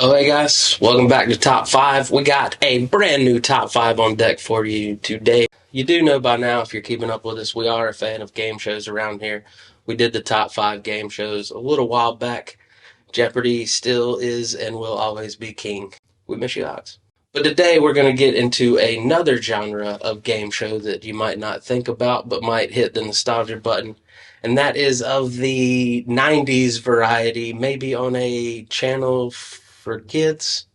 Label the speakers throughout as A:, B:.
A: Oh, hey guys, welcome back to Top 5. We got a brand new Top 5 on deck for you today. You do know by now, if you're keeping up with us, we are a fan of game shows around here. We did the Top 5 game shows a little while back. Jeopardy still is and will always be king. We miss you, Ox. But today we're going to get into another genre of game show that you might not think about, but might hit the nostalgia button. And that is of the 90's variety, maybe on a channel for kids.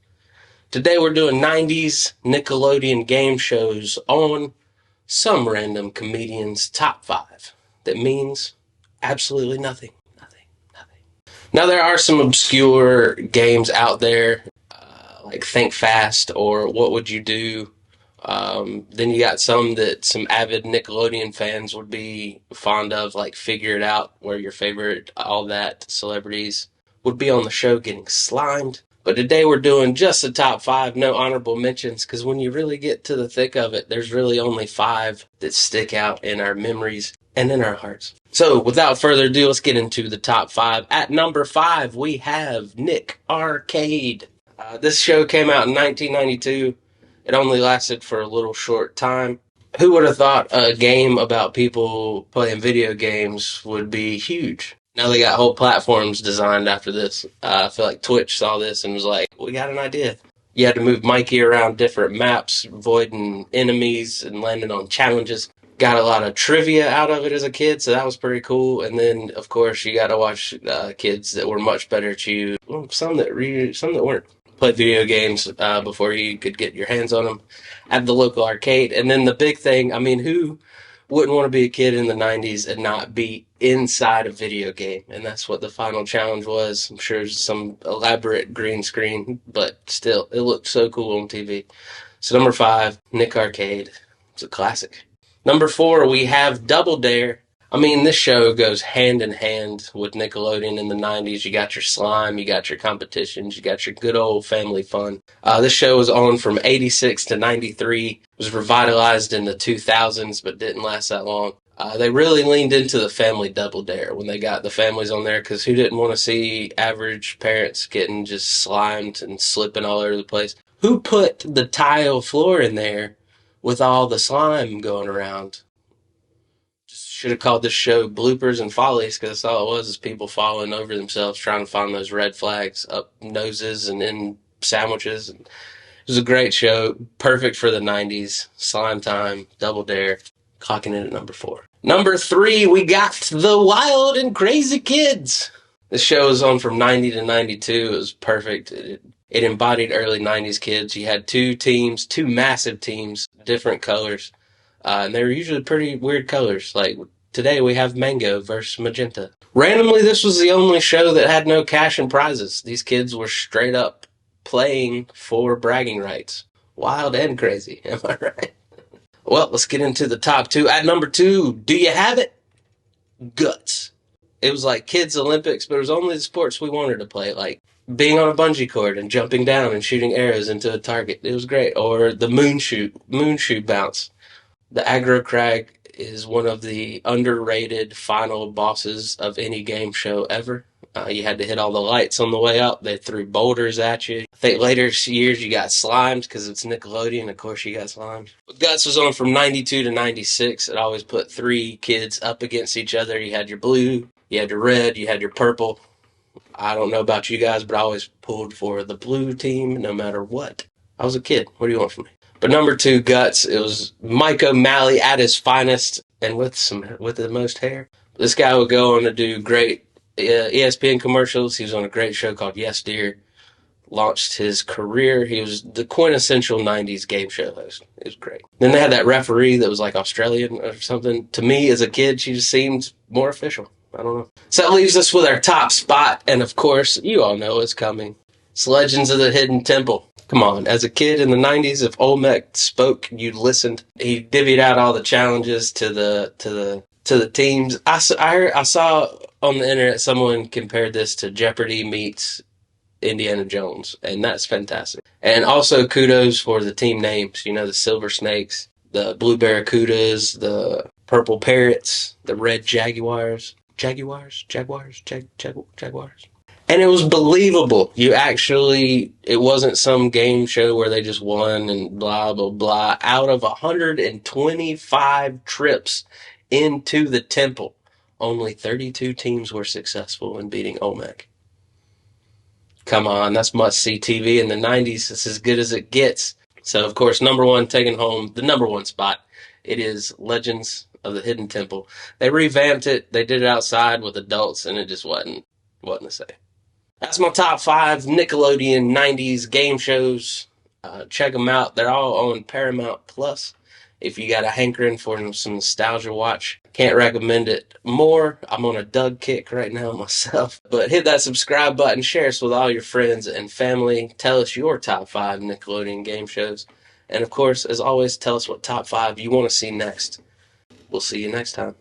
A: Today we're doing 90's Nickelodeon game shows on some random comedian's top 5. That means absolutely nothing. Now there are some obscure games out there, like Think Fast or What Would You Do? Then you got some that some avid Nickelodeon fans would be fond of, like Figure It Out, where your favorite, all that celebrities would be on the show getting slimed. But today we're doing just the top 5, no honorable mentions, because when you really get to the thick of it, there's really only 5 that stick out in our memories and in our hearts. So without further ado, let's get into the top 5. At number 5, we have Nick Arcade. This show came out in 1992. It only lasted for a little short time. Who would have thought a game about people playing video games would be huge? Now they got whole platforms designed after this. I feel like Twitch saw this and was like, we got an idea. You had to move Mikey around different maps, avoiding enemies and landing on challenges. Got a lot of trivia out of it as a kid, so that was pretty cool. And then, of course, you got to watch kids that were much better at you. Well, some that weren't. Play video games before you could get your hands on them at the local arcade. And then the big thing, I mean, who wouldn't want to be a kid in the 90's and not be inside a video game? And that's what the final challenge was. I'm sure it's some elaborate green screen, but still, it looked so cool on TV. So number 5, Nick Arcade. It's a classic. Number 4, we have Double Dare. I mean, this show goes hand in hand with Nickelodeon in the 90's. You got your slime, you got your competitions, you got your good old family fun. This show was on from 86 to 93. It was revitalized in the 2000s, but didn't last that long. They really leaned into the family Double Dare when they got the families on there, because who didn't want to see average parents getting just slimed and slipping all over the place? Who put the tile floor in there with all the slime going around? Should have called this show Bloopers and Follies, because that's all it was, is people falling over themselves trying to find those red flags up noses and in sandwiches. It was a great show, perfect for the 90's. Slime Time, Double Dare, clocking in at number 4. Number 3, we got The Wild and Crazy Kids. This show was on from 90 to 92. It was perfect. It embodied early 90's kids. You had 2 teams, 2 massive teams, different colors. And they were usually pretty weird colors. Like today we have mango versus magenta. Randomly, this was the only show that had no cash and prizes. These kids were straight up playing for bragging rights. Wild and crazy, am I right? Well, let's get into the top 2. At number 2, do you have it? Guts. It was like Kids Olympics, but it was only the sports we wanted to play, like being on a bungee cord and jumping down and shooting arrows into a target. It was great. Or the moon shoot bounce. The Aggro Crag is one of the underrated final bosses of any game show ever. You had to hit all the lights on the way up. They threw boulders at you. I think later years you got slimed because it's Nickelodeon. Of course you got slimed. But Guts was on from 92 to 96. It always put 3 kids up against each other. You had your blue, you had your red, you had your purple. I don't know about you guys, but I always pulled for the blue team no matter what. I was a kid. What do you want from me? But number 2, Guts, it was Mike O'Malley at his finest and with the most hair. This guy would go on to do great ESPN commercials. He was on a great show called Yes Dear. Launched his career. He was the quintessential 90's game show host. It was great. Then they had that referee that was like Australian or something. To me, as a kid, she just seemed more official. I don't know. So that leaves us with our top spot. And of course, you all know it's coming. It's Legends of the Hidden Temple. Come on, as a kid in the 90's, if Olmec spoke, you listened. He divvied out all the challenges to the teams. I saw on the internet someone compared this to Jeopardy meets Indiana Jones, and that's fantastic. And also kudos for the team names. You know, the Silver Snakes, the Blue Barracudas, the Purple Parrots, the Red Jaguars. Jaguars. And it was believable. It wasn't some game show where they just won and blah, blah, blah. Out of 125 trips into the temple, only 32 teams were successful in beating Olmec. Come on, that's must-see TV in the 90s. It's as good as it gets. So, of course, number one, taking home the number one spot. It is Legends of the Hidden Temple. They revamped it. They did it outside with adults, and it just wasn't the same. That's my top 5 Nickelodeon 90s game shows. Check them out. They're all on Paramount Plus. If you got a hankering for some nostalgia watch, can't recommend it more. I'm on a Doug kick right now myself. But hit that subscribe button, share us with all your friends and family. Tell us your top 5 Nickelodeon game shows. And of course, as always, tell us what top 5 you want to see next. We'll see you next time.